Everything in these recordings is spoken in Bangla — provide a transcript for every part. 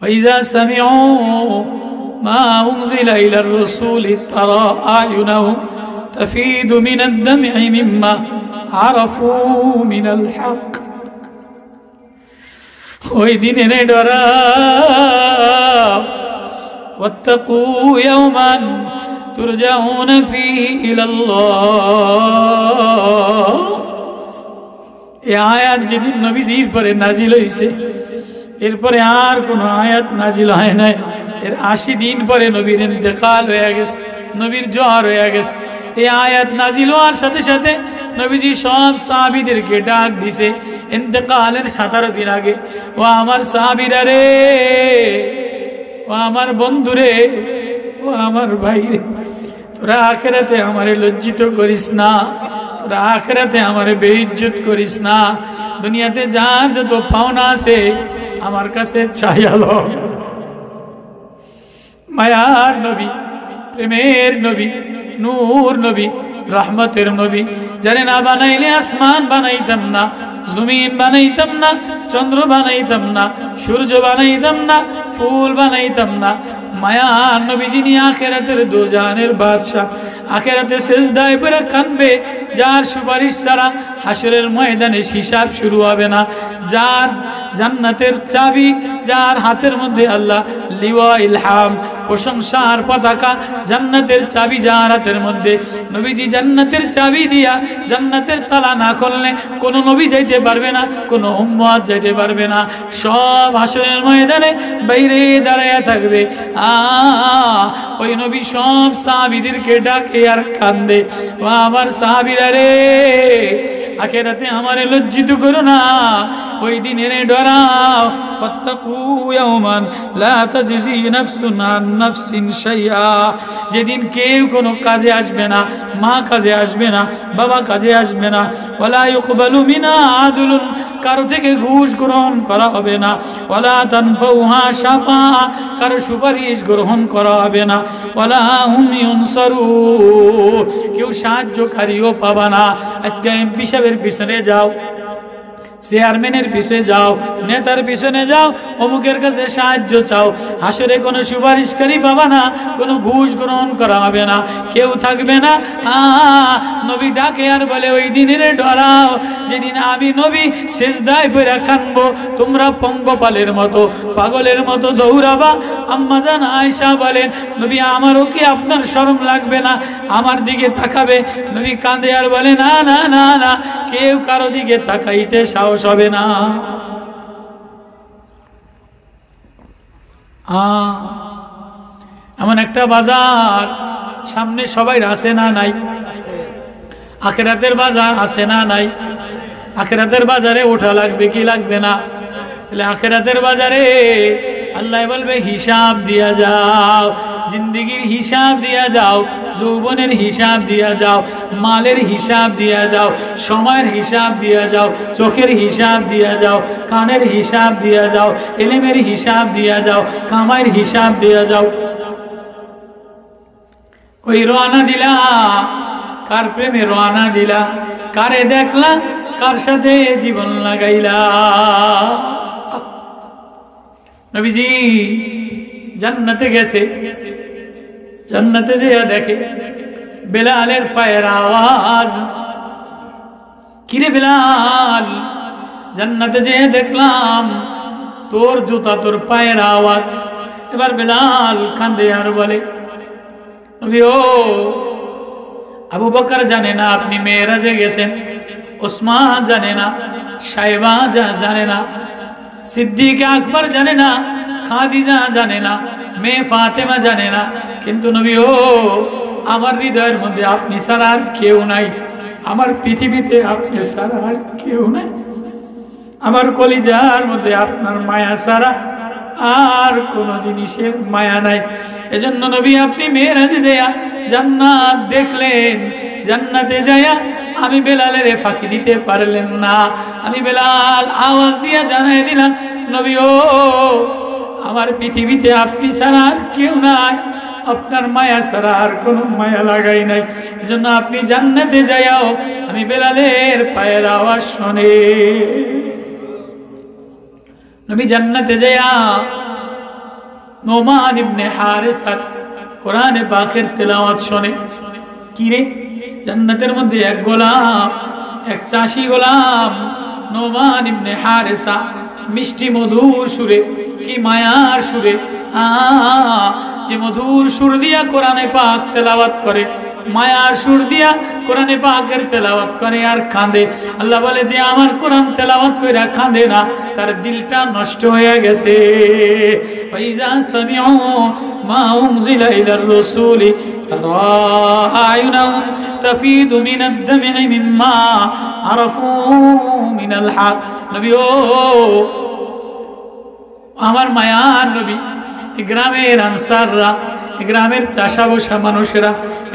وإذا سمعوا ما أنزل إلى الرسول ترى أعينهم تفيض من الدمع مما عرفوا من الحق ওই দিনের ডরাও واتقوا يوما ترجعون فيه إلى الله এই আয়াত যেদিন নবীজির পরে নাজিল হইছে এরপরে আর কোন আয়াত নাজিল হয় নাই। এর 80 দিন পরে নবীর ইন্তেকাল হয়ে গেছে, নবীর জ্বর হয়ে গেছে। এই আয়াত নাজিল হওয়ার সাথে সাথে নবীজি সব সাহাবীদেরকে ডাক দিছে ইন্তেকালের 17 দিন আগে, ও আমার সাহাবীরা রে, ও আমার বন্ধুরে, ও আমার ভাইরে, তোরা আখিরাতে আমারে লজ্জিত করিস না, তোরা আখিরাতে আমারে বেইজ্জত করিস না। দুনিয়াতে যার যত পাওনা আছে আমার কাছে চাইয়ালো। মায়ার নবী, প্রেমের নবী, নূর নবী, রহমতের নবী, যারে না বানাইলে আসমান বানাইতাম না, জমিন বানাইতাম না, চন্দ্র বানাইতাম না, সূর্য বানাইতাম না, ফুল বানাইতাম না। মায়ার নবী যিনি আখিরাতের দোজানের বাদশা, আখিরাতে সিজদায় পড়ে কাঁদবে, যার সুপারিশ ছাড়া হাসরের ময়দানে হিসাব শুরু হবে না, যার জান্নাতের চাবি, যার হাতের মধ্যে আল্লাহ লিওয়া ইলহাম প্রশংসার পতাকা, জান্নাতের চাবি যার হাতের মধ্যে, নবীজি জান্নাতের চাবি দিয়া জান্নাতের তালা না খুললে কোনো নবী যাইতে পারবে না, কোনো উম্মত যাইতে পারবে না। সব হাসরের ময়দানে বাইরে দাঁড়ায়া থাকবে। ওই নবী সব সাহাবীদেরকে ডাকে আর কান্দে, ও আমার সাহাবীরা রে, আখিরাতে আমারে লজ্জিত করো না, ওই দিনের ডরাও। ওয়াত্তাকু ইয়াওমান লা তাজজি নাফসুন আন নাফসিন শাইআ, যেদিন কেউ কোনো কাজে আসবে না, মা কাজে আসবে না, বাবা কাজে আসবে না। ওয়ালা ইউকবালু মিনা আদলুন, কারো থেকে ঘুষ গ্রহণ করা হবে না। ওয়ালা তানফাউহা শাফাআ, কারো সুপারিশ গ্রহণ করা হবে না। ওয়ালা হুম ইউনসারুন, কেউ সাহায্যকারীও পাবা না। আজকে এমপি সাহেবের পিছনে যাও, চেয়ারম্যানের পিছনে যাও, নেতার পিছনে যাও, অমুকের কাছে সাহায্য চাও, হাসরে কোনো সুপারিশকারী পাবা না, কোনো ঘুষ গ্রহণ করা হবে না, কেউ থাকবে না। নবী ডাকে আর বলে ওই দিনের ডরাও, যেদিন আমি নবী সিজদায় পড়ে কাঁদবো, তোমরা পঙ্গপালের মতো, পাগলের মতো দৌড়াবা। আম্মা জান আয়েশা বলেন, নবী আমারও কি আপনার শরম লাগবে না? আমার দিকে তাকাবে। নবী কাঁদে আর বলে, না না না না, কেউ কারো দিকে তাকাইতে সাহস হবে না। এমন একটা বাজার সামনে সবাই আছে না নাই? আখিরাতের বাজার আছে না নাই? আখিরাতের বাজারে ওঠা লাগবে কি লাগবে না? তাহলে আখিরাতের বাজারে আল্লাহ বলবে হিসাব দিয়া যাও, জিন্দেগির হিসাব দিয়া যাও, যৌবনের হিসাব দিয়া যাও, মালের হিসাব দিয়া যাও, সময়ের হিসাব দিয়া যাও, চোখের হিসাব দিয়া যাও, কানের হিসাব দিয়া যাও, ইলমের হিসাব দিয়া যাও, কামাইয়ের হিসাব দিয়া যাও। কই রওনা দিলা, কার প্রেমে রওনা দিলা, কারে দেখলা, কার সাথে জীবন লাগাইলা। নবীজি জান্নাতে গেছে, জান্নাতে যেয়া দেখে বেলালের পায়ের আওয়াজ। কিরে বেলাল, জান্নাতে যেয়ে দেখলাম তোর জুতা, তোর পায়ের আওয়াজ। এবার বেলাল কান্দে আর বলে, নবী ও, আবু বকর জানে না আপনি মেরাজে গেছেন, ওসমান জানে না, সাইবা জানে না, সিদ্দিক আকবর জানে না, খাদিজা জানে না, মেয়ে ফাতেমা জানে না, কিন্তু নবী ও, আমার হৃদয়ের মধ্যে আপনি ছাড়া আর কেউ নাই, আমার পৃথিবীতে আপনি ছাড়া আর কেউ নাই, আমার কলিজার মধ্যে আপনার মায়া ছাড়া আর কোন জিনিসের মায়া নাই। এজন্য নবী আপনি মেরাজে যায়া জান্নাত দেখলেন, জান্নাতে যায়া আমি বেলালের ফাঁকি দিতে পারলেন না। আমি বেলাল আওয়াজ দিয়া জানাই দিলাম, নবী ও, আমার পৃথিবীতে আপনি ছাড়া আর কেউ নাই, আপনার মায়া ছাড়া আর কোনো মায়া লাগাই নাই। এজন্য আপনি জান্নাতে যাও, আমি বেলালের পায়ের আওয়াজ শুনে। নবী জান্নাতে যায়া নোমান ইবনে হারেসা কোরআনে পাকের তেলাওয়াত শোনে। কি রে, জান্নাতের মধ্যে এক গোলাম, এক চাষি গোলাম নোমান ইবনে হারেসা মিষ্টি মধুর সুরে, কি মায়ার সুরে, যে মধুর সুর দিয়া কোরআনে পাক তেলাওয়াত করে, মায়ার সুর দিয়া কোরআনে পাকের তেলাওয়াত করে আর কাঁদে। আল্লাহ বলে যে আমার কোরআন তেলাওয়াত কইরা কাঁদে না, তার দিলটা নষ্ট হয়ে গেছে। ওয়াইজা সামিউ মা উনজিলা ইলার রাসূলি তারা আয়ুনাহুম তাফিদু মিনাদ দাম'i মিম্মা আরাফু মিনাল হক। নবী ও আমার মায়ার নবী, গ্রামের আনসাররা, গ্রামের চাষা বসা মানুষেরা,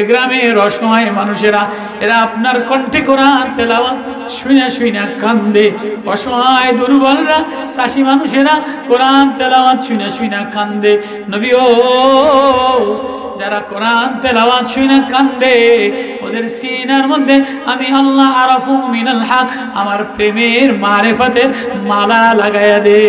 গ্রামের অসহায় মানুষেরা, এরা আপনার কণ্ঠে কোরআন তেলাওয়াত শুইনা শুইনা কান্দে। অসহায় দুর্বলরা, চাষি মানুষেরা কোরআন তেলাওয়াত শুইনা শুইনা কান্দে। নবী ও যারা কোরআন তেলাওয়াত শুইনা কান্দে, ওদের সিনার মধ্যে আমি আল্লাহ আরাফু মিনাল হক, আমার প্রেমের মারিফাতের মালা লাগায়া দে,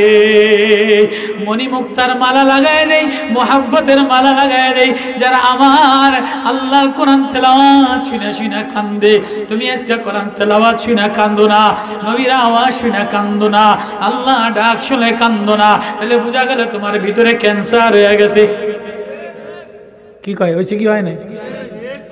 মণিমুক্তার মালা লাগায় দেই, মোহাব্বতের মালা লাগায় দেই। যারা আমার আল্লাহর কোরআন তেলাওয়াত শুইনা শুইনা কান্দে, তুমি আজকে কোরআন তেলাওয়াত শুইনা কান্দো না, নবীর আওয়াজ শুইনা কান্দো না, আল্লাহ ডাক শুনে কান্দো না, তাহলে বোঝা গেল তোমার ভিতরে ক্যান্সার হয়ে গেছে। কি কয় হয়েছে, কি হয় না?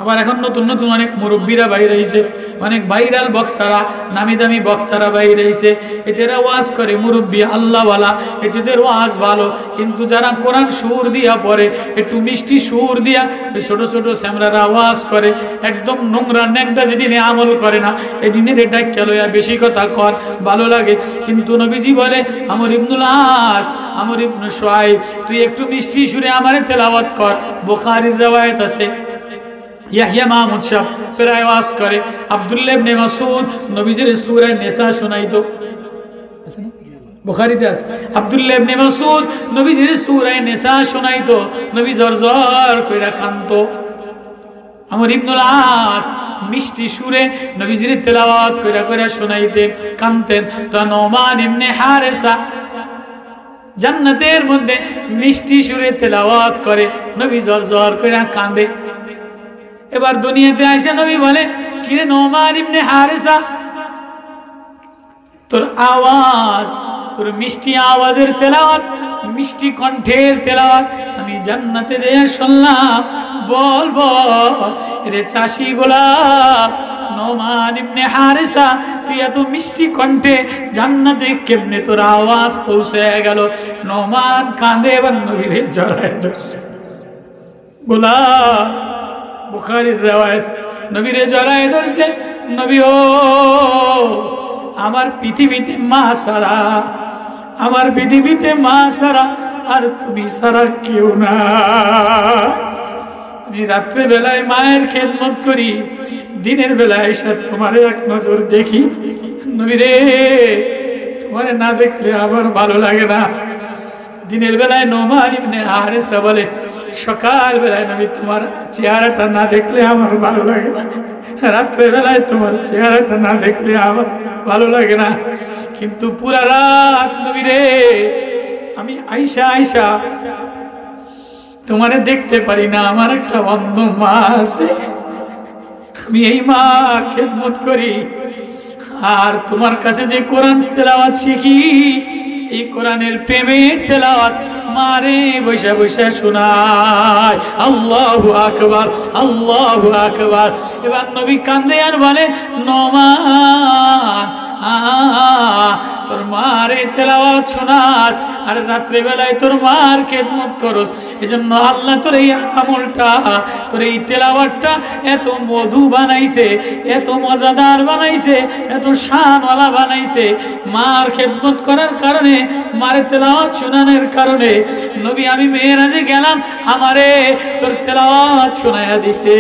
আবার এখন নতুন নতুন অনেক মুরব্বীরা বাইরে হয়েছে, অনেক ভাইরাল বক্তারা, নামি দামি বক্তারা বাইরে হয়েছে, এটারা ওয়াজ করে মুরব্বী আল্লাহওয়ালা, এটাদের ওয়াজ ভালো। কিন্তু যারা কোরআন সুর দিয়া পড়ে, একটু মিষ্টি সুর দিয়া ছোট ছোট স্যামরারা ওয়াজ করে, একদম নোংরা ন্যাংটা যেদিনে আমল করে না, এদিনের এটা কেলয়া বেশি কথা কর ভালো লাগে। কিন্তু নবীজি বলে আমর ইবনুল আস, আমর ইবনু শুআইব, তুই একটু মিষ্টি সুরে আমারে তেলাওয়াত কর। বুখারীর riwayat আছে, ইয়াহইয়া মাহমুদ সাহেব প্রায় ওয়াজ করে, আব্দুল্লাহ ইবনে মাসউদ নবীজির সূরা নিসা শোনাইতো, আছে না বুখারীতে আছে, আব্দুল্লাহ ইবনে মাসউদ নবীজির সূরা নিসা শোনাইতো, নবী জরজর কইরা কাঁদতো। আমর ইবনুল আস মিষ্টি সুরে নবীজির তেলাওয়াত কইরা কইরা শোনাইতেন, কাঁদতেন। তো নোমান ইবনে হারেসা জান্নাতের মধ্যে মিষ্টি সুরে তেলাওয়াত করে, নবী জরজর কইরা কাঁদে। এবার দুনিয়াতে আসে নবী বলে, কিরে নোমান ইবনে হারেসা, তোর আওয়াজ, তোর মিষ্টি আওয়াজের তেলাওয়াত, মিষ্টি কণ্ঠের তেলাওয়াত আমি জান্নাতে যেয়ে শুনলাম। বল বল রে চাষি গোলাম নোমান ইবনে হারেসা, তুই এত মিষ্টি কণ্ঠে জান্নাতে কেমনে তোর আওয়াজ পৌঁছে গেল? নোমান কাঁদে, এবার নবীর জড়ায় ধরছে। গোলাম বুখারীর riwayat, নবীর জড়ায় ধরছে। নবী ও আমার পৃথিবীতে মা সারা, আমার পৃথিবীতে মা সারা আর তুমি সারা কেউ না। আমি রাত্রে বেলায় মায়ের খেদমত করি, দিনের বেলায় এসে তোমার এক নজর দেখি। নবী রে, তোমারে না দেখলে আমার ভালো লাগে না। দিনের বেলায় নোমান ইবনে হারেসা বলে, সকাল বেলায় নবী তোমার চেহারাটা না দেখলে আমার ভালো লাগে না, রাত্রে বেলায় তোমার চেহারাটা না দেখলে আমার ভালো লাগে না। কিন্তু পুরা রাত নবী রে আমি আইসা আইসা তোমারে দেখতে পারি না। আমার একটা অন্ধ মা আছে, আমি এই মা খেদমত করি, আর তোমার কাছে যে কোরআন তেলাওয়াত শিখি, এই কোরআনের প্রেমের তেলাওয়াত মারে বৈশা বৈশা শোনায়। আল্লাহু আকবার, আল্লাহু আকবার। এবার নবী কান্দে আর বলে, নোমান তোর মারে তেলাওয়াত শোনার, আর রাত্রে বেলায় তোর মার খেদমত করস। এজন্য আল্লাহ তোর এই আমলটা, তোর এই তেলাওয়াতটা এত মধু বানাইছে, এত মজাদার বানাইছে, এত শানওয়ালা বানাইছে। মার খেদমত করার কারণে, মারে তেলাওয়াত শোনানোর কারণে নবী আমি মেরাজে গেলাম, আমারে তোর তেলাওয়াত শোনায়া দিছে।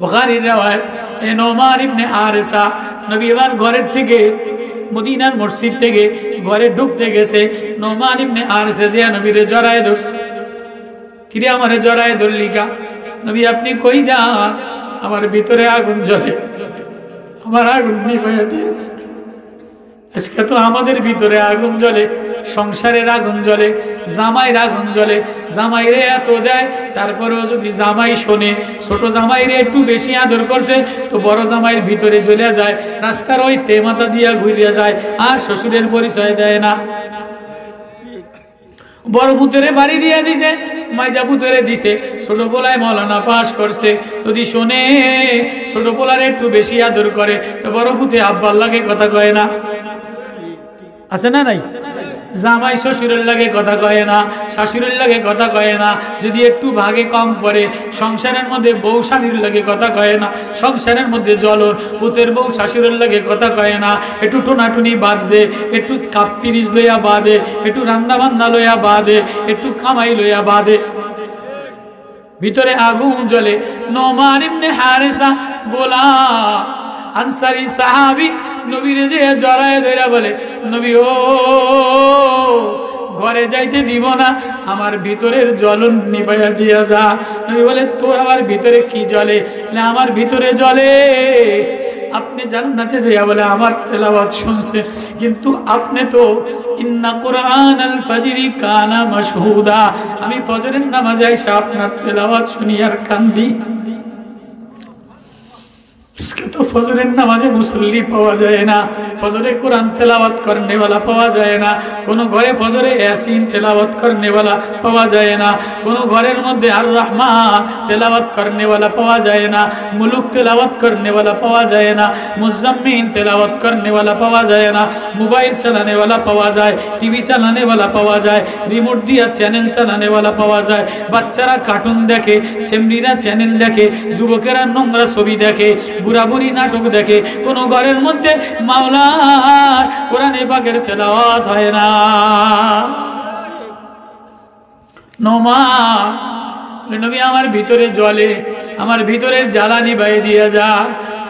বুখারীর riwayat, এ নোমান ইবনে হারেসা নবী এবার ঘরের থেকে, মদিনার মসজিদ থেকে ঘরে ঢুকতে গেছে। নোমান ইবনে হারেসা যে নবীরে জড়ায় ধরছে। কিরে আমারে জড়ায় ধরলি কা? নবী আপনি কই যান? আমার ভিতরে আগুন জ্বলে, আমার আগুন নিভাইয়া দিয়েছে। আজকে তো আমাদের ভিতরে আগুন জ্বলে, সংসারের আগুন জ্বলে, জামাইয়ের আগুন জ্বলে, জামাইরে এত দেয়, তারপরেও যদি জামাই শোনে ছোট জামাইরে একটু বেশি আদর করছে তো বড় জামাইয়ের ভিতরে জ্বলে যায়, রাস্তার ওই তেমাতা দিয়া ঘুরিয়ে যায়, আর শ্বশুরের পরিচয় দেয় না। বড় পুতরে বাড়ি দিয়ে দিছে, মাইজা পুতরে দিছে, ছোট পোলায় মৌলানা পাস করছে, যদি শোনে ছোট পোলার একটু বেশি আদর করে তো বড় পুতে আব্বার লাগে কথা কয় না, আছে না নাই? জামাই শ্বশুরের লাগে কথা কয় না, শাশুড়ির লাগে কথা কয় না, যদি একটু ভাগে কম পড়ে সংসারের মধ্যে বউ স্বামীর লাগে কথা কয় না, সংসারের মধ্যে জ্বলন পুতের বউ শাশুড়ের লাগে কথা কয় না, একটু টোনাটুনি বাঁধছে, একটু কাপ পিরিচ লইয়া বাঁধে, একটু রান্না বান্না লইয়া বাঁধে, একটু কামাই লইয়া বাঁধে, ভিতরে আগুন জ্বলে। নোমান ইবনে হারেসা গোলাম আনসারী সাহাবী নবীরে যে জড়ায় ধরে বলে, নবী ও ঘরে যাইতে দিব না, আমার ভিতরের জ্বলন নিভাইয়া দিয়া যা। নবী বলে, তোর আমার ভিতরে কি জ্বলে? না আমার ভিতরে জ্বলে আপনি জান্নাতে যাইয়া বলে আমার তেলাওয়াত শুনছে, কিন্তু আপনি তো ইন্না কুরআনাল ফাজরি কানা মাশহুদা, আমি ফজরের নামাজে আইসা আপনার তেলাওয়াত শুনি আর কান্দি। তো ফজরের নামাজে মুসল্লি পাওয়া যায় না, ফজরে কোরআন তেলাওয়াত করনে वाला পাওয়া যায় না, কোন ঘরে ফজরে ইয়াসিন তেলাওয়াত করনে वाला পাওয়া যায় না, কোন ঘরের মধ্যে আর রহমান তেলাওয়াত করনে वाला পাওয়া যায় না, মুলুক তেলাওয়াত করনে वाला পাওয়া যায় না, মুজাম্মিল তেলাওয়াত করনে वाला পাওয়া যায় না, মোবাইল চালানে वाला পাওয়া যায়, টিভি চালানে वाला পাওয়া যায়, রিমোট দিয়া চ্যানেল চালানে वाला পাওয়া যায়, বাচ্চারা কার্টুন দেখে, সেমরিরা চ্যানেল দেখে, যুবকেরা নোংরা ছবি দেখে, বুড়া বুড়ি নাটক দেখে, কোন ঘরের মধ্যে মাওলা কোরআনে পাকের তেলাওয়াত হয় না। নবী আমার ভিতরে জ্বলে, আমার ভিতরের জ্বালা নিভাইয়ে দিয়ে যা।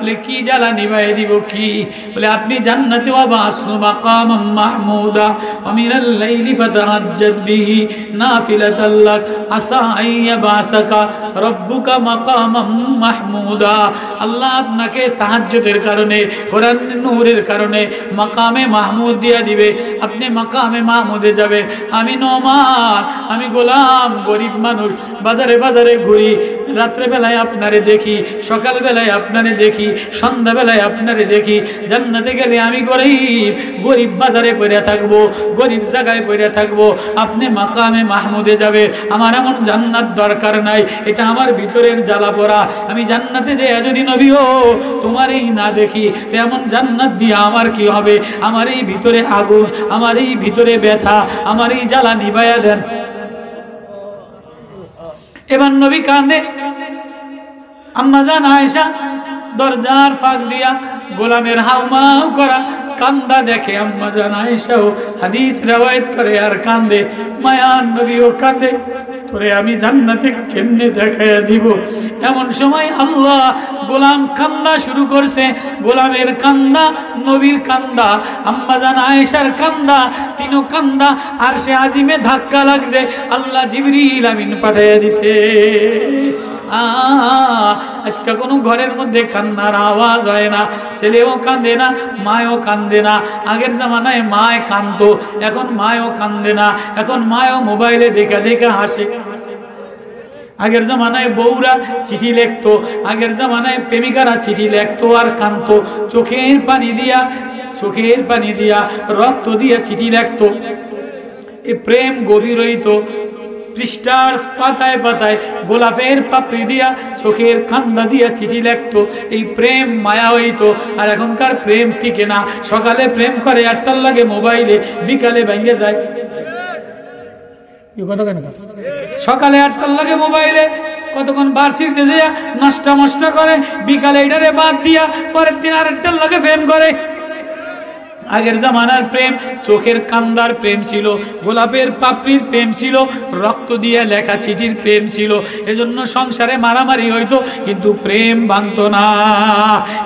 বলে কি জ্বালা নিভাইয়ে দিব? কি বলে, আপনি জান্নাতে ওয়াবাসু মাকামাম মাহমুদা ওয়া মিনাল লাইলি ফাতাহাজ্জাদ বিহি নাফিলাতাল লাক আসা আইয়াবাসাকা রব্বুকা মাকামাম মাহমুদা। আল্লাহ আপনাকে তাহাজ্জুদের কারণে, কোরআন নূরের কারণে মাকামে মাহমুদ দিয়া দিবে, আপনি মাকামে মাহমুদে যাবে। আমি নোমান, আমি গোলাম, গরিব মানুষ, বাজারে বাজারে ঘুরি, রাত্রে বেলায় আপনারে দেখি, সকাল বেলায় আপনারে দেখি, সন্ধ্যা বেলায় আপনারে দেখি। জান্নাতে গেলে আমি গরিব, গরিব বাজারে পড়ে থাকবো, গরিব জায়গায় পড়ে থাকবো, আপনি মাকামে মাহমুদে যাবে। আমার এমন জান্নাত দরকার নাই, এটা আমার ভিতরের জ্বালা পোড়া। আমি জান্নাতে যে যদি নবী ও তোমারই না দেখি তো এমন জান্নাত দিয়ে আমার কি হবে? আমার এই ভিতরে আগুন, আমার এই ভিতরে ব্যথা, আমার এই জ্বালা নিভাইয়া দেন। এবার নবী কান্দে, আম্মা জান আয়েশা দরজার ফাঁক দিয়া গোলামের হাউমাউ করা কান্দা দেখে আম্মা জান আয়েশাও হাদিস রওয়ায়াত করে আর কান্দে। মায়ার নবীও কান্দে, তোরে আমি জান্নাতে কেমনে দেখাইয়া দিব। এমন সময় আল্লাহ গোলাম কান্দা শুরু করছে, গোলামের কান্দা, নবীর কান্দা, আম্মা জান আয়েশার কান্দা, তিনও কান্দা। আর সে আজিমে ধাক্কা লাগছে, আল্লাহ জিবরিল আমিন পাঠিয়ে দিছে। আজকে কোনো ঘরের মধ্যে কান্নার আওয়াজ হয় না, ছেলেও কান্দে না, মায়ও কান্দে না। আগের জামানায় মায় কান্দতো, এখন মায়ও কান্দে না, এখন মায়ও মোবাইলে দেখা দেখা হাসে। আগের জামানায় বউরা চিঠি লিখতো, আগের জামানায় প্রেমিকারা চিঠি লিখতো আর কান্দতো, চোখের পানি দিয়া, চোখের পানি দিয়া, রক্ত দিয়া চিঠি লিখতো। এই প্রেম গভীর হইতো, পৃষ্ঠার পাতায় পাতায় গোলাপের পাপড়ি দিয়া, চোখের কান্দা দিয়া চিঠি লিখতো। এই প্রেম মায়া হইতো। আর এখনকার প্রেম টিকে না, সকালে প্রেম করে 8টার লাগে মোবাইলে, বিকালে ভেঙে যায়। সকালে 8টার লাগে মোবাইলে, কতক্ষণ বার্ষিকতে যায় নষ্টা মষ্টা করে, বিকালে এটারে বাদ দিয়া পরের দিন আরেকটার লাগে প্রেম করে। আগের জামানার প্রেম চোখের কান্দার প্রেম ছিল, গোলাপের পাপড়ির প্রেম ছিল, রক্ত দিয়ে লেখা চিঠির প্রেম ছিল। এজন্য সংসারে মারামারি হইতো কিন্তু প্রেম ভাঙতো না।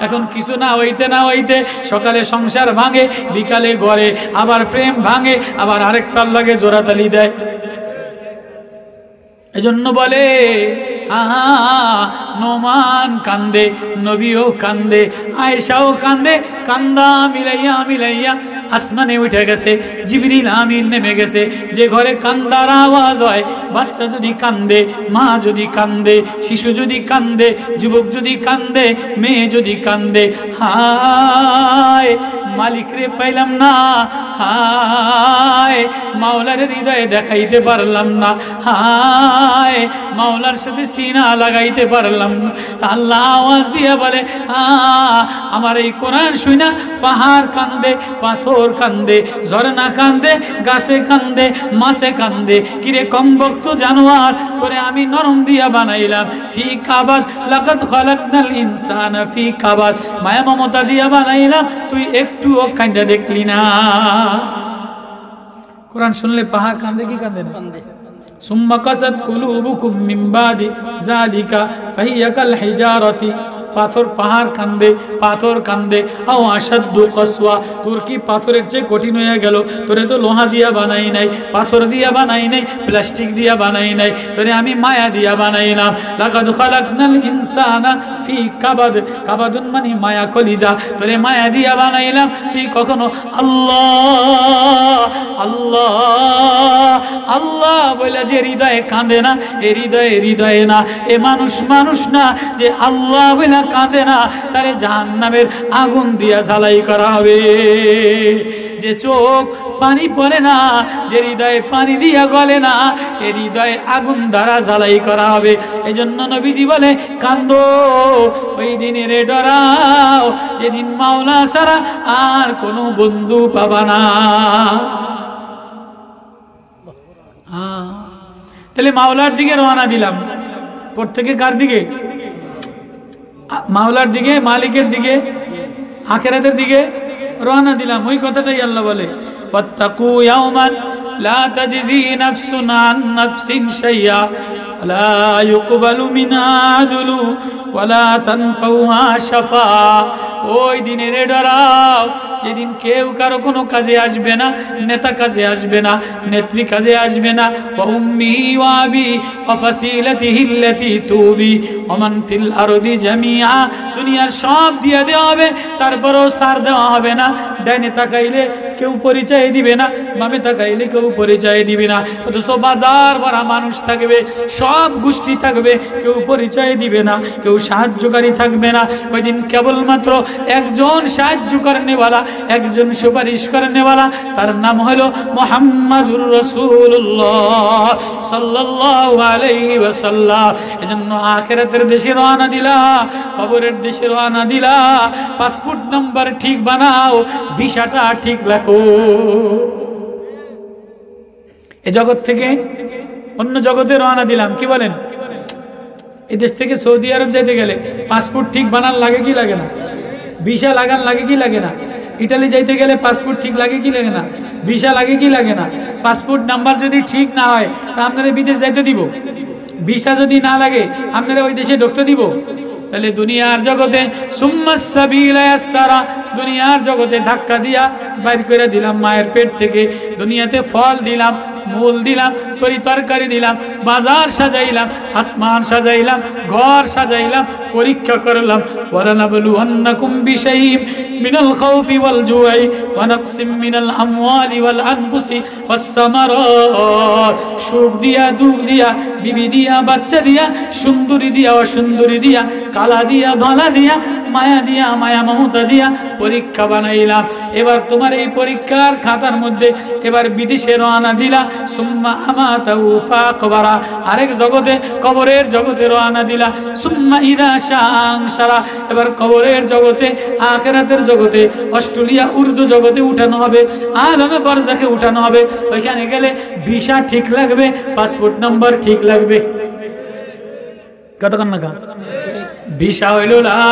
এখন কিছু না হইতে না হইতে সকালে সংসার ভাঙে, বিকালে ঘরে আবার প্রেম ভাঙে, আবার আরেকটার লাগে জোড়াতালি দেয়। এজন্য বলে নোমান কান্দে, নবীও কান্দে, আয়েশাও কান্দে, কান্দা মিলাইয়া মিলাইয়া আসমানে উঠে গেছে, জিবরিল আমিন নেমে গেছে। যে ঘরে কান্দার আওয়াজ হয়, বাচ্চা যদি কান্দে, মা যদি কান্দে, শিশু যদি কান্দে, যুবক যদি কান্দে, মেয়ে যদি কান্দে, হায় মালিক রে পাইলাম না, হায় মাওলার হৃদয়ে দেখাইতে পারলাম না, হায় মাওলার সাথে সিনা লাগাইতে পারলাম না। আল্লাহ আওয়াজ দিয়ে বলে, আমার এই কোরআন শুনা পাহাড় কান্দে, পাথর কান্দে, ঝর্ণা কান্দে, গাছে কান্দে, মাছে কান্দে। কিরে কমবক্ত জানোয়ার, তোরে আমি নরম দিয়া বানাইলাম, ফি কাবাদ লাকাদ খালাকনাল ইনসানা ফি কাবাদ, মায়া মমতা দিয়া বানাইলাম, তুই একটুও কান্দা দেখলি না। কোরআন শুনলে পাহাড় কান্দে কি কান্দে না? সুম্মা কাসাত কুলুবুকুম মিন বাদি যালিকা ফাহিয়া কাল হিজারাতি, পাথর পাহাড় কান্দে, পাথর কান্দে। আও আসাদ্দু কসওয়া, তোর কি পাথরের চেয়ে কঠিন হয়ে গেল? তোরে তো লোহা দিয়া বানাই নাই, পাথর দিয়া বানাই নাই, প্লাস্টিক দিয়া বানাই নাই, তোরে আমি মায়া দিয়া বানাইলাম। লাকাদ খালাকনাল ইনসানা ফি কাবাদ, কাবাদুন মানে মায়া, কলিজা, তোরে মায়া দিয়া বানাইলাম। তুই কখনো আল্লাহ আল্লাহ আল্লাহ বলে যে হৃদয়ে কাঁদে না, এ হৃদয়ে না, এ মানুষ না যে আল্লাহ বলে কাঁদে না, তারে জাহান্নামের আগুন দিয়া জ্বালাই করা হবে। যে চোখ পানি পড়ে না, যে হৃদয়ে পানি দিয়া গলে না, এ হৃদয়ে আগুন দ্বারা জ্বালাই করা হবে। এই জন্য নবীজি বলে, কান্দো ওই দিনে রে ডরাও, যেদিন মাওলা ছাড়া আর কোনো বন্ধু পাবা না। তাহলে মাওলার দিকে রওনা দিলাম, প্রত্যেকে কার দিকে? মাওলার দিকে, মালিকের দিকে, আখিরাতের দিকে রওনা দিলাম। ওই কথাটাই আল্লাহ বলে, ওয়াত্তাকু ইয়াওমান লা তাজজি নাফসুন আন নাফসিন শাইআ লা ইউকবালু মিনহা আদলু ওয়ালা তানফাউহা শাফাআ। ওই দিনে রে ডরাও, যেদিন কেউ কারো কোনো কাজে আসবে না, নেতা কাজে আসবে না, নেত্রী কাজে আসবে না। ওয়া উম্মি ওয়া আবি ওয়া ফাসিলাতিহি আল্লাতী তুবি ওয়া মান ফিল আরদি জামিআ, দুনিয়ার সব দিয়ে দেওয়া হবে, তারপরেও ছাড় দেওয়া হবে না। ডাইনে তাকাইলে কেউ পরিচয় দিবে না, বামে তাকাইলে কেউ পরিচয় দিবে না। অথচ বাজার ভরা মানুষ থাকবে, সব গোষ্ঠী থাকবে, কেউ পরিচয় দিবে না, কেউ সাহায্যকারী থাকবে না। ওই দিন কেবলমাত্র একজন সাহায্য করেনেওয়ালা, একজন সুপারিশ করেনেওয়ালা, তার নাম হলো মুহাম্মাদুর রাসূলুল্লাহ সাল্লাল্লাহু আলাইহি ওয়াসাল্লাম। এজন্য আখিরাতের দেশে রওনা দিলা, কবরের দেশে রওনা দিলা, পাসপোর্ট নাম্বার ঠিক বানাও, ভিসাটা ঠিক রাখো। এ জগৎ থেকে অন্য জগতে রওনা দিলাম, কি বলেন? এই দেশ থেকে সৌদি আরব যেতে গেলে পাসপোর্ট ঠিক বানান লাগে কি লাগে না? ভিসা লাগান লাগে কি লাগে না? ইটালি যাইতে গেলে পাসপোর্ট ঠিক লাগে কি লাগে না? ভিসা লাগে কি লাগে না? পাসপোর্ট নাম্বার যদি ঠিক না হয় তা আপনারা বিদেশ যাইতে দিব? ভিসা যদি না লাগে আপনারা ওই দেশে ঢুকতে দিব? তাহলে দুনিয়ার জগতে সুম্মাস সাবিলা ইয়াসসারা, দুনিয়ার জগতে ধাক্কা দিয়া বাইর করে দিলাম মায়ের পেট থেকে। দুনিয়াতে ফল দিলাম, মূল দিলাম, তরি তরকারি দিলাম, বাজার সাজাইলাম, আসমান সাজাইলাম, ঘর সাজাইলাম, পরীক্ষা করলাম। ওয়ালানাবলুওয়ান্নাকুম বিশাইইম মিনাল খাউফি ওয়াল জুই ওয়া নাকসিম মিনাল আমওয়ালি ওয়াল আনফুসি ওয়াস সামারাত। সুখ দিয়া, দুঃখ দিয়া, বিবি দিয়া, বাচ্চা দিয়া, সুন্দরী দিয়া, অসুন্দরী দিয়া, কালা দিয়া, ধলা দিয়া, মায়া দিয়া, মায়া মমতা দিয়া পরীক্ষা বানাইলাম। এবার তোমার এই পরীক্ষার খাতার মধ্যে এবার বিদেশে রওনা দিলা। সুম্মা আমাতাহু ফাকবারা, আরেক জগতে, কবরের জগতে রওনা দিলা। সুম্মা ইদা শাআনশারা, এবার কবরের জগতে, আখিরাতের জগতে, অস্ট্রেলিয়া উর্দু জগতে উঠানো হবে, আলমে বারজাখে উঠানো হবে। ওইখানে গেলে ভিসা ঠিক লাগবে, পাসপোর্ট নাম্বার ঠিক লাগবে। কতক্ষণ না কা ভিসা হইল লা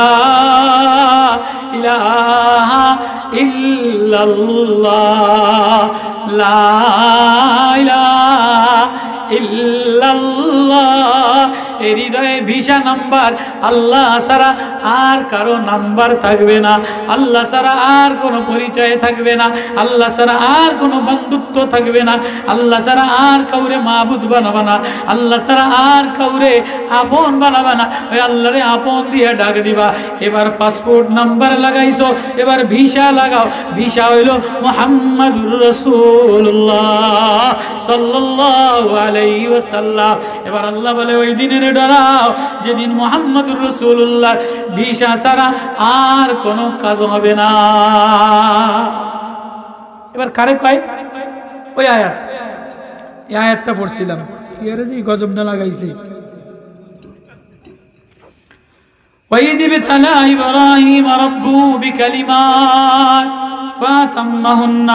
ইলাহা ইল্লাল্লাহ, লা ইলাহা ইল্লাল্লাহ। হৃদয়ে ভিসা নাম্বার আল্লাহ ছাড়া আর কারো নাম্বার থাকবে না, আল্লাহ ছাড়া আর কোনো পরিচয় থাকবে না, আল্লাহ ছাড়া আর কোনো বন্ধুত্ব থাকবে না, আল্লাহ ছাড়া আর কাউরে মাবুদ বানাবে না, আল্লাহ ছাড়া আর কাউরে আপন বানাবে না, ওই আল্লাহরে আপন দিয়ে ডাক দিবা। এবার পাসপোর্ট নাম্বার লাগাইছো, এবার ভিসা লাগাও। ভিসা হইল মুহাম্মাদুর রাসূলুল্লাহ সাল্লাল্লাহু আলাইহি ওয়াসাল্লাম। এবার আল্লাহ বলে ওই দিনের ডরাও যেদিন মুহাম্মাদুর রাসূলুল্লাহ ভিসা ছাড়া আর কোনো কাজ হবে না। এবার কারে কয়? ওই আয়াত, এই আয়াতটা পড়ছিলাম, কি আরে যে গজবটা লাগাইছে। وَإِذِ ابْتَلَى إِبْرَاهِيمَ رَبُّهُ بِكَلِمَاتٍ فَأَتَمَّهُنَّ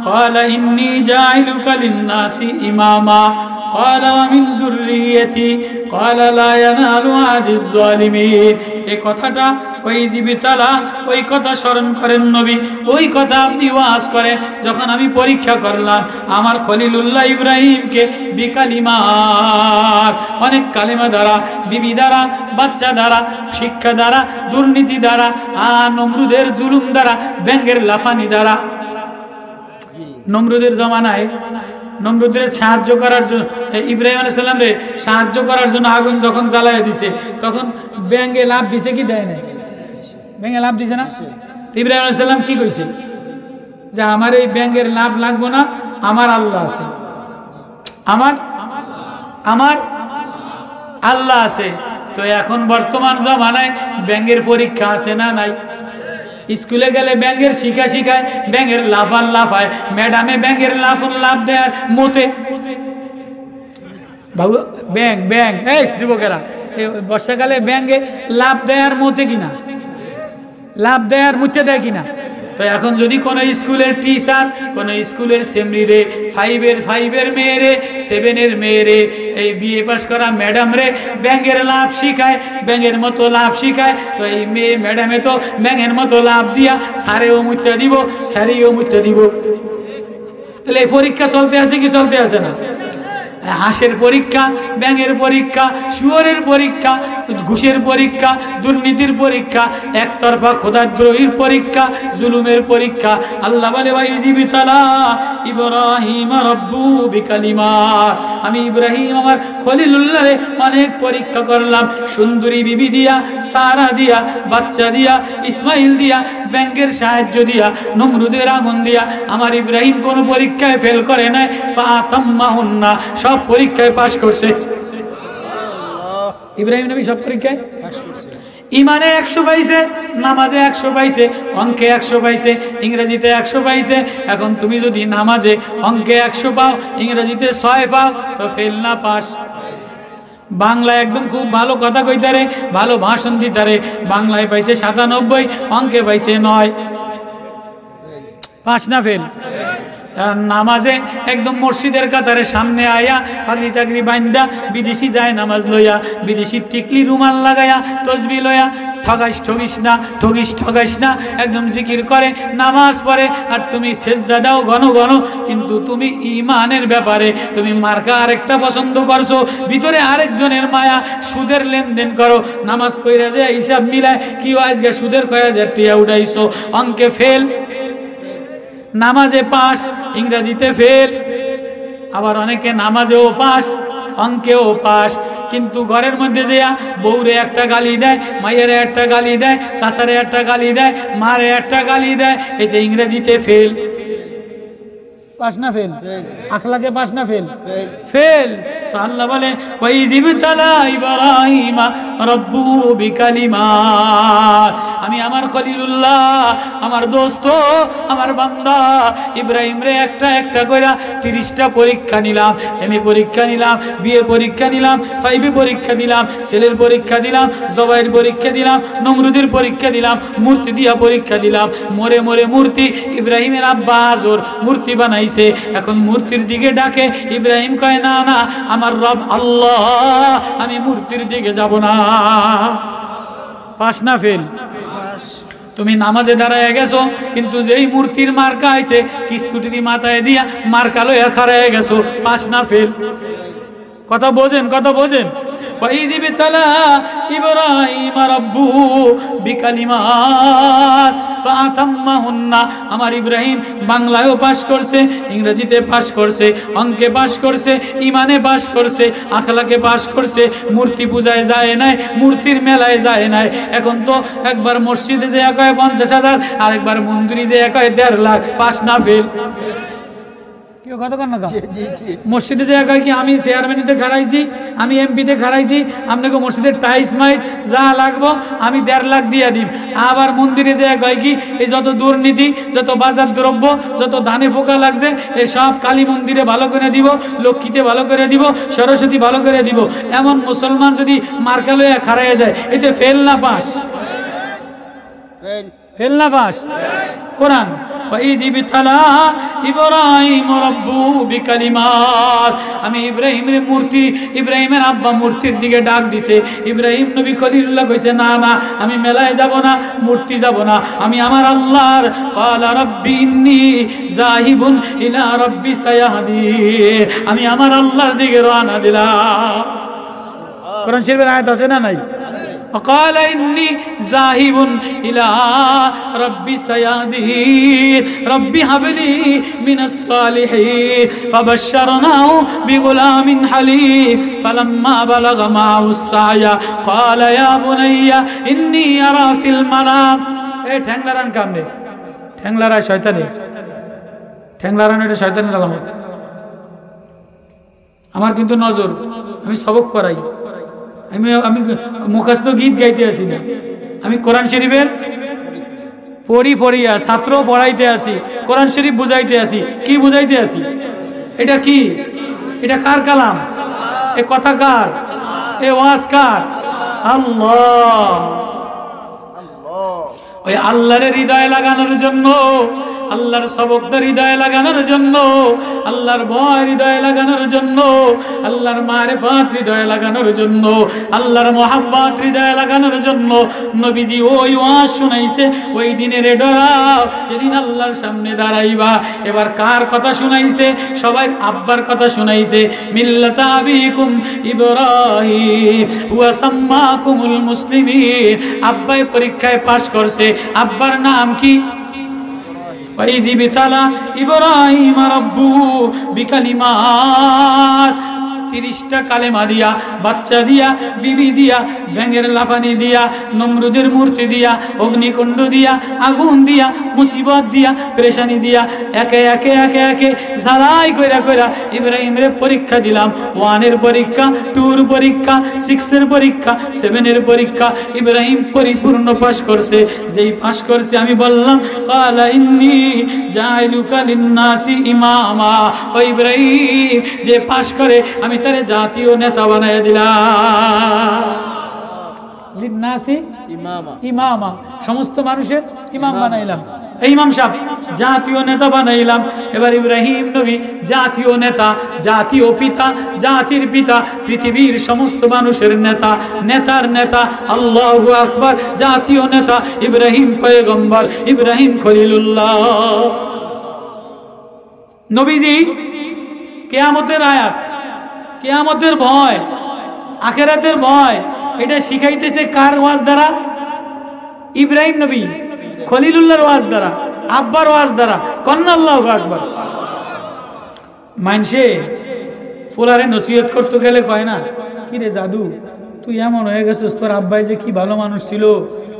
قَالَ إِنِّي جَاعِلُكَ لِلنَّاسِ إِمَامًا قَالَ وَمِنْ ذُرِّيَّتِي قَالَ لَا يَنَالُ عَهْدِي الظَّالِمِينَ। এই কথাটা ওই জিবিতালা, ওই কথা স্মরণ করেন নবী, ওই কথা আপনি ওয়াজ করেন যখন আমি পরীক্ষা করলাম আমার খলিলুল্লাহ ইব্রাহিমকে বিকালিমাত, অনেক কালিমা দ্বারা, বিবি দ্বারা, বাচ্চা দ্বারা, শিক্ষা দ্বারা, দুর্নীতি দ্বারা, নমরুদের জুলুম দ্বারা, ব্যাঙের লাফানি দ্বারা। নমরুদের জমানায় নমরুদের সাহায্য করার জন্য, ইব্রাহিম আলাইহিস সালাম রে সাহায্য করার জন্য আগুন যখন জ্বালায় দিছে তখন ব্যাঙে লাভ দিছে কি দেয় নাই? ব্যাঙে লাভ দিছে না? ইব্রাহিম আলাইহিস সালাম কি কইছে? যে আমার এই ব্যাঙের লাভ লাগবো না, আমার আল্লাহ আছে, আমার আল্লাহ আছে। তো এখন বর্তমান জমানায় ব্যাঙের পরীক্ষা আছে না নাই? স্কুলে গেলে ব্যাঙের শিখায়, ব্যাঙের লাফায়, ম্যাডামে ব্যাঙের লাভ দেয় মতে। বাবু ব্যাং এই যুবকেরা, বর্ষাকালে ব্যাঙে লাভ দেয় আর মতে কিনা, লাভ দেয় আর মুতে দেয় কিনা। তো এখন যদি কোন স্কুলের টিচার, কোন স্কুলের সেমরিরে, ফাইভের মেয়েরে, 7-এর মেয়েরে, এই বিএ পাস করা ম্যাডাম রে ব্যাঙের লাভ শিখায়, ব্যাঙের মতো লাভ শিখায়, তো এই মেয়ে ম্যাডামে তো ব্যাঙের মতো লাভ দিয়া সারেও মুতে দিব, সারিও মুতে দিব। তাহলে এই পরীক্ষা চলতে আছে কি চলতে আছে না? হাঁসের পরীক্ষা, ব্যাঙের পরীক্ষা, শুয়োরের পরীক্ষা, ঘুষের পরীক্ষা, দুর্নীতির পরীক্ষা, একতরফা খোদাদ্রোহীর পরীক্ষা, জুলুমের পরীক্ষা। আল্লাহ বলে ওয়াইজিবিতালা ইব্রাহিম রাব্বুহু বিকালিমাত, আমি ইব্রাহিম আমার খলিলুল্লাহরে অনেক পরীক্ষা করলাম, সুন্দরী বিবি দিয়া, সারা দিয়া, বাচ্চা দিয়া, ইসমাইল দিয়া, ব্যাঙের সাহায্য দিয়া, নমরুদের আগুন দিয়া। আমার ইব্রাহিম কোন পরীক্ষায় ফেল করে নাই, ফাতাম্মাহুন্না, সব পরীক্ষায় পাশ করছে। ইব্রাহিম নবী সব পরীক্ষায় পাশ করছে। ইমানে 100 পাইছে, নামাজে 100 পাইছে, অঙ্কে 100 পাইছে, ইংরেজিতে 100 পাইছে। এখন তুমি যদি নামাজে অঙ্কে 100 পাও, ইংরেজিতে 6 পাও, তো ফেল না পাস? বাংলা একদম খুব ভালো কথা কইতারে, ভালো ভাষণ দিতারে, বাংলায় পাইছে 97, অঙ্কে পাইছে 9, পাস না ফেল? নামাজে একদম মসজিদের কাতারে সামনে আয়া ফাগরি টাগরি বাইন্দা, বিদেশি যায় নামাজ লইয়া, বিদেশি টিকলি রুমাল লাগায়া, তসবি লইয়া, ঠগাইস না, একদম জিকির করে, নামাজ পড়ে, আর তুমি সেজদা দাও ঘন ঘন, কিন্তু তুমি ইমানের ব্যাপারে তুমি মার্কা আরেকটা পছন্দ করছো, ভিতরে আরেকজনের মায়া, সুদের লেনদেন করো, নামাজ পড়ে যায় হিসাব মিলায়, কি আজকে সুদের কয় হাজার টিয়া উঠাইছো, অঙ্কে ফেল, নামাজে পাস, ইংরেজিতে ফেল। আবার অনেকে নামাজেও পাস, অঙ্কেও পাস, কিন্তু ঘরের মধ্যে যেয়া বউরে একটা গালি দেয়, মায়েরে একটা গালি দেয়, শাশারে একটা গালি দেয়, মারে একটা গালি দেয়, এতে ইংরেজিতে ফেল। পাস না ফেল? আখলাকে পাস না ফেল? ফেল। তো আল্লাহ বলে ওয়াইজিবতালা ইব্রাহিম রাব্বুহু বিকালিমাত, আমি আমার খলিলুল্লাহ, আমার দোস্ত, আমার বান্দা ইব্রাহিম রে একটা কইরা 30টা পরীক্ষা নিলাম। এমএ পরীক্ষা নিলাম, বিএ পরীক্ষা নিলাম, 5 পরীক্ষা দিলাম, ছেলের পরীক্ষা দিলাম, জবাইয়ের পরীক্ষা দিলাম, নমরুদের পরীক্ষা দিলাম, মূর্তি দিয়া পরীক্ষা দিলাম। মরে মূর্তি, ইব্রাহিমের আব্বা আজর মূর্তি বানাইছে, এখন মূর্তির দিকে ডাকে, ইব্রাহিম কয় না না, আমার রব আল্লাহ, আমি মূর্তির দিকে যাব না। পাস না ফেল? তুমি নামাজে দাঁড়ায় গেছো, কিন্তু যেই মূর্তির মার্কা আইছে কিস্তুটি মাথায় দিয়া মার্কা লইয়া খাড়ায় গেছো, পাস না ফেল? কথা বোঝেন? ওয়াইজিবতালা ইব্রাহিম রাব্বুহু বিকালিমাত ফাতাম্মাহুন্না। আমার ইব্রাহিম বাংলায়ও পাস করছে, ইংরেজিতে পাস করছে, অঙ্কে পাস করছে, ইমানে পাস করছে, আখলাকে পাস করছে, মূর্তি পূজায় যায় নাই, মূর্তির মেলায় যায় নাই। এখন তো একবার মসজিদে যে কয় 50,000, আর একবার মন্দিরে যে কয় 1.5 লাখ। পাস না ফেল? মসজিদে যে কয় কি আমি চেয়ারম্যানিতে খাড়াইছি, আমি এমপিতে খাড়াইছি, আপনাকে মসজিদের টাইস মাইস যা লাগবো আমি 1.5 লাখ দিয়ে দিই। আবার মন্দিরে যে কয় কি এই যত দুর্নীতি, যত বাজার দ্রব্য, যত ধানে পোকা লাগছে, এই সব কালী মন্দিরে ভালো করে দিব, লক্ষ্মীতে ভালো করে দিব, সরস্বতী ভালো করে দিব। এমন মুসলমান যদি মার্কা লইয়া খাড়াইয়া যায়, এতে ফেল না পাস? ফেল না পাস? কোরআন আমি ইব্রাহিমের মূর্তি, ইব্রাহিমের আব্বা মূর্তির দিকে ডাক দিছে। ইব্রাহিম নবী খলিলুল্লাহ কইছে না না, আমি মেলায় যাব না, মূর্তি যাব না, আমি আমার আল্লাহর ক্বালা রাব্বি ইন্নী যাহিবুন ইলা রাব্বি সায়াহদি, আমি আমার আল্লাহর দিকে রওনা দিলাম। কোরআন শরীফের আয়াত আছে না নাই? وقال إني ذاهب إلى ربي سيهدين ربي هب لي من الصالحين فبشرناه بغلام حليم فلما بلغ معه السعي قال يا بني إني أرى في المنام। এই ঠ্যাংলারান কামনে, ঠ্যাংলারা শয়তানে, ঠ্যাংলারান এটা শয়তানের আলামত। আমার কিন্তু নজর, আমি সবক পড়াই, আমি মুখস্থ গীত গাইতে আসি না, আমি কোরআন শরীফের পড়িয়া ছাত্র পড়াইতে আসি, কোরআন শরীফ বুঝাইতে আসি। কি বুঝাইতে আসি? এটা কি? এটা কার কালাম? এ কথা কার? এ ওয়াজ কার? আল্লাহ। ওই আল্লাহর হৃদয়ে লাগানোর জন্য, আল্লাহর সবকদের হৃদয়ে লাগানোর জন্য, আল্লাহর ভয় হৃদয়ে লাগানোর জন্য, আল্লাহর মারিফাত হৃদয়ে লাগানোর জন্য, আল্লাহর মোহাব্বত হৃদয়ে লাগানোর জন্য নবীজি ওই ওয়াজ শুনাইছে, ওই দিনের ডরাও যেদিন আল্লাহর সামনে দাঁড়াইবা। এবার কার কথা শুনাইছে? সবাই আব্বার কথা শুনাইছে। মিল্লাতা আবিকুম ইব্রাহিম ওয়া সাম্মাকুমুল মুসলিমিন। আব্বাই পরীক্ষায় পাশ করছে। আব্বার নাম কি? وَإِذِ ابْتَلَى إِبْرَاهِيمَ رَبُّهُ بِكَلِمَاتٍ। 30টা কালেমা দিয়া, বাচ্চা দিয়া, বিবি দিয়া, ব্যাঙের লাফানি দিয়া, নমরুদের মূর্তি দিয়া, অগ্নিকুণ্ড দিয়া, আগুন দিয়া, মুসিবত দিয়া, পেরেশানি দিয়া, একে একে একে একে ঝালাই কইরা কইরা ইব্রাহিমের পরীক্ষা দিলাম। 1-এর পরীক্ষা, 2-এর পরীক্ষা, 6-এর পরীক্ষা, 7-এর পরীক্ষা। ইব্রাহিম পরিপূর্ণ পাশ করছে। যেই পাশ করছে আমি বললাম ক্বালা ইন্নী জাইলুকা লিন-নাসি ইমামা। ও ইব্রাহিম, যে পাশ করে আমি তারে জাতীয় নেতা বানায় দিলাম। লিন-নাসি ইমামা, সমস্ত মানুষের ইমাম বানাইলাম। এই ইমাম সাহেব জাতীয় নেতা বানাইলাম। এবার ইব্রাহিম নবী জাতীয় নেতা, জাতীয় পিতা, জাতির পিতা, পৃথিবীর সমস্ত মানুষের নেতা, নেতার নেতা। আল্লাহু আকবার। জাতীয় নেতা ইব্রাহিম পয়গম্বর, ইব্রাহিম খলিলুল্লাহ। নবীজি কিয়ামতের আয়াত, কিয়ামতের ভয়, আখিরাতের ভয়, এটা শিখাইতেছে কার ওয়াজ দ্বারা? ইব্রাহিম নবী খলিলুল্লাহর ওয়াজ দ্বারা, আব্বার ওয়াজ দ্বারা। কন্না আল্লাহু আকবার। মানসে ফুলারে নসিহত করতে গেলে কয় না, কি রে জাদু তুই এমন হয়ে গেছিস, তোর আব্বাই যে কি ভালো মানুষ ছিল,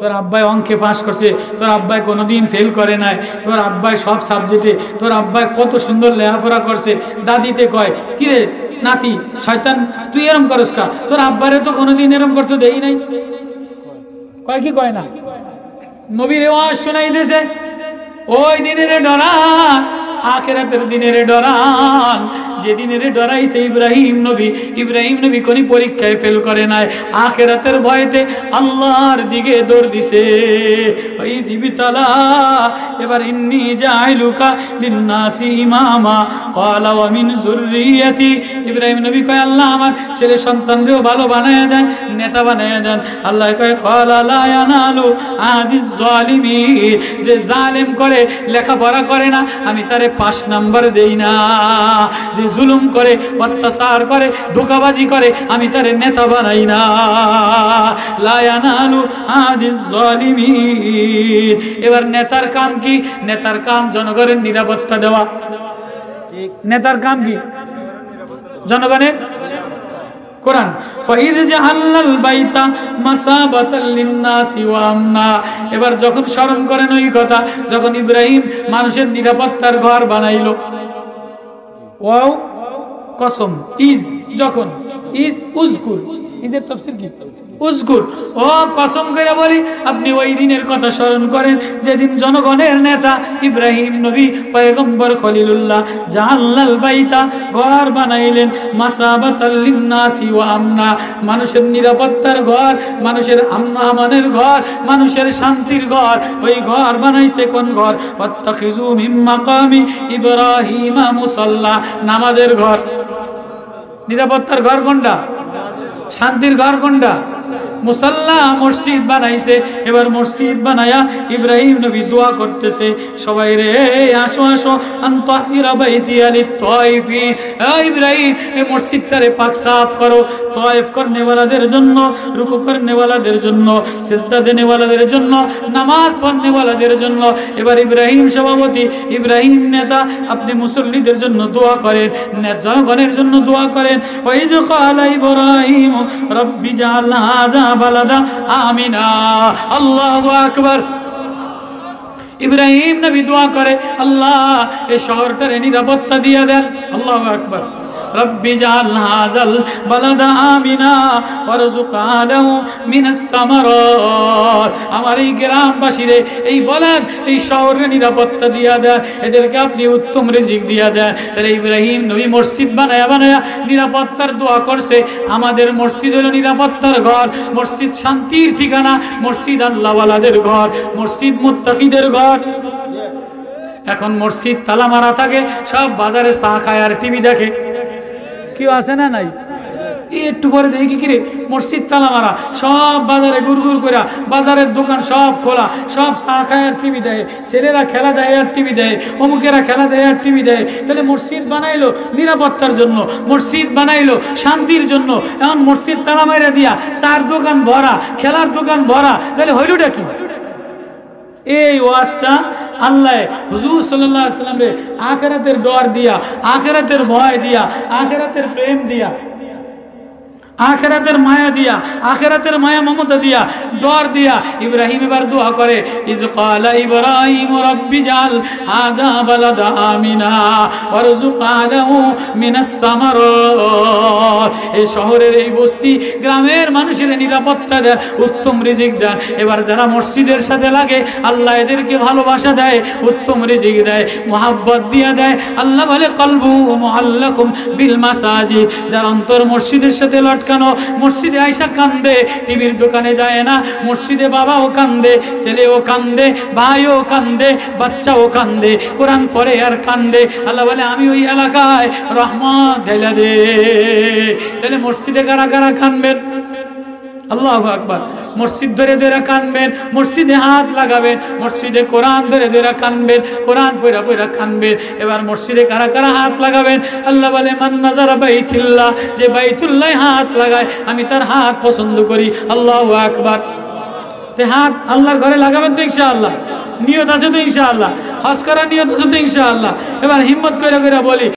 তোর আব্বাই অঙ্কে পাস করছে, তোর আব্বাই কোনোদিন ফেল করে নাই, তোর আব্বাই সব সাবজেক্টে, তোর আব্বাই কত সুন্দর লেখাপড়া করছে। দাদিতে কয়, কি রে নাতি শয়তান তুই এরম করস কা, তোর আব্বারে তো কোনোদিন এরম করতে দেই নাই। কয় কি কয় না? নবীর ওয়াজ শোনাই দিয়েছে। ওই দিনের ডরান, আখিরাতের দিনের ডরান, যে দিনের ডরাইছে ইব্রাহিম নবী। ইব্রাহিম নবী কোন পরীক্ষায় ফেল করে নাই, আখিরাতের ভয়তে আল্লাহর দিকে দৌড় দিছে। ওই জিবিতালা এবার ইন্নী জাইলুকা লিন-নাসি ইমামা ক্বালা ওয়া মিন যুররিয়াতি। ইব্রাহিম নবী কয়, আল্লাহ আমার ছেলে সন্তানদেরও ভালো বানায়া দেন, নেতা বানায়া দেন। আল্লাহ কয় ক্বালা লা ইয়ানালু আদিজ জালিমিন। যে জালেম করে, লেখাপড়া করে না, আমি তারে 5 নাম্বার দেই না। যে জুলুম করে, অত্যাচার করে, ধোঁকাবাজি করে, আমি তার নেতা বানাই না। লা ইয়ানালু আদিজ জালিমিন। এবার নেতার কাম কি? নেতার কাম জনগণের নিরাপত্তা দেওয়া। নেতার কাম কি? জনগণের কোরআন ওয়াইদ জাআলনাল বাইতা মাসাবাতাল লিন-নাসি ওয়া আমনা। এবার যখন স্মরণ করেন ওই কথা, যখন ইব্রাহিম মানুষের নিরাপত্তার ঘর বানাইলো। ওয়াও কসম, ইজ যখন, ইজ উযকুর, ইজের তাফসীর কি? উযকুর। ও কসম করে বলি, আপনি ওই দিনের কথা স্মরণ করেন যেদিন জনগণের নেতা ইব্রাহিম নবী পয়গম্বর খলিলুল্লাহ জাআলনাল বাইতা ঘর বানাইলেন, মাসাবাতাল লিন-নাসি ওয়া আমনা, মানুষের নিরাপত্তার ঘর, মানুষের আমানের ঘর, মানুষের শান্তির ঘর। ওই ঘর বানাইছে কোন ঘর? ওয়াত্তাখিযু মিন মাকামি ইব্রাহিমা মুসাল্লা, নামাজের ঘর। নিরাপত্তার ঘর কোনটা? শান্তির ঘর কোনটা? মুসাল্লা, মসজিদ বানাইছে। এবার মসজিদ বানায়া ইব্রাহিম নবী দোয়া করতেছে, সবাই রে আসো আসো, আনতাহিরা বাইতিয়া লিত-তাইফিন। ইব্রাহিম এই মসজিদটারে পাক সাফ করো, তায়েফ করনে ওয়ালাদের জন্য, রুকু করনে ওয়ালাদের জন্য, সিজদা দেনে ওয়ালাদের জন্য, নামাজ পড়নে ওয়ালাদের জন্য। এবার ইব্রাহিম সভাপতি, ইব্রাহিম নেতা, আপনি মুসল্লিদের জন্য দোয়া করেন, জনগণের জন্য দোয়া করেন। ওয়াইজ ক্বালা ইব্রাহিম রব্বি জাআল হাযা বালাদা আমিনা। আল্লাহু আকবার। ইব্রাহিম নবী দোয়া করে, আল্লাহ এই শহরটারে নিরাপত্তা দিয়ে দেন। আল্লাহু আকবার। রব্বি জাআল হাযাল বালাদা আমিনা ওয়ারযুক আলাহু মিনাস সামারাত। আমার এই গ্রামবাসীরে, এই বলাদ, এই শহরের নিরাপত্তা দিয়া দেন, এদেরকে আপনি উত্তম রিজিক দিয়া দেন। তাহলে ইব্রাহিম নবী মসজিদ বানায়া বানায়া নিরাপত্তার দোয়া করছে। আমাদের মসজিদ হলো নিরাপত্তার ঘর, মসজিদ শান্তির ঠিকানা, মসজিদ আল্লাহওয়ালাদের ঘর, মসজিদ মুত্তাকিদের ঘর। এখন মসজিদ তালা মারা থাকে, সব বাজারে চা খায় আর টিভি দেখে। কেউ আছে না? নাই। একটু পরে দেখি কিরে মসজিদ তালা মারা, সব বাজারে গুড়গুড় করে, বাজারের দোকান সব খোলা, সব চা খায় আর টিভি দেয়, ছেলেরা খেলা দেয় আর টিভি দেয়, অমুকেরা খেলা দেয় আর টিভি দেয়। তাহলে মসজিদ বানাইলো নিরাপত্তার জন্য, মসজিদ বানাইলো শান্তির জন্য, এখন মসজিদ তালা মাইরা দিয়া চার দোকান ভরা, খেলার দোকান ভরা, তাহলে হইলটা কি? এই ওয়াজটা আল্লাহ হুজুর সাল্লাল্লাহু আলাইহি ওয়াসাল্লাম রে আখিরাতের ডর দিয়া, আখিরাতের ভয় দিয়া, আখিরাতের প্রেম দিয়া, আখিরাতের মায়া দিয়া, আখিরাতের মায়া মমতা দিয়া, ডর দিয়া ইব্রাহিম এবার দোয়া করে, ইজ ক্বালা ইব্রাহিম রব্বি জাল হাযা বালাদা আমিনা ওয়ারযুক আলাহু মিনাস সামারাত। এই শহরের এই বস্তি গ্রামের মানুষের নিরাপত্তা দেন, উত্তম রিজিক দেন। এবার যারা মসজিদের সাথে লাগে, আল্লাহ এদেরকে ভালোবাসা দেয়, উত্তম রিজিক দেয়, মোহাব্বত দিয়া দেয়। আল্লাহ বলে কলবু মুআল্লাকুম বিল মাসাজিদ, যার অন্তর মসজিদের সাথে কেন মসজিদে আইসা কান্দে, টিভির দোকানে যায় না, মসজিদে বাবাও কান্দে, ছেলেও কান্দে, ভাইও কান্দে, বাচ্চাও কান্দে, কোরআন পড়ে আর কান্দে। আল্লাহ বলে আমি ওই এলাকায় রহমত ঢেলে দে। তাহলে মসজিদে কারা কারা কানবেন? আল্লাহু আকবার। মসজিদ ধরে ধরে কানবেন, মসজিদে হাত লাগাবেন, মসজিদে কোরআন ধরে ধরে কানবেন, কোরআন পড়া পড়া কানবেন। এবার মসজিদে কারা কারা হাত লাগাবেন? আল্লাহ বলে মান নাজারা বাইতুল্লাহ, যে বাইতুল্লাহ হাত লাগায় আমি তার হাত পছন্দ করি। আল্লাহু আকবার। তে হাত আল্লাহর ঘরে লাগাবেন তো ইনশাআল্লাহ? নিয়ত আছে তো ইনশাআল্লাহ? হজ করার নিয়ত আছে তো ইনশাআল্লাহ? এবার হিম্মত করে করে বলি,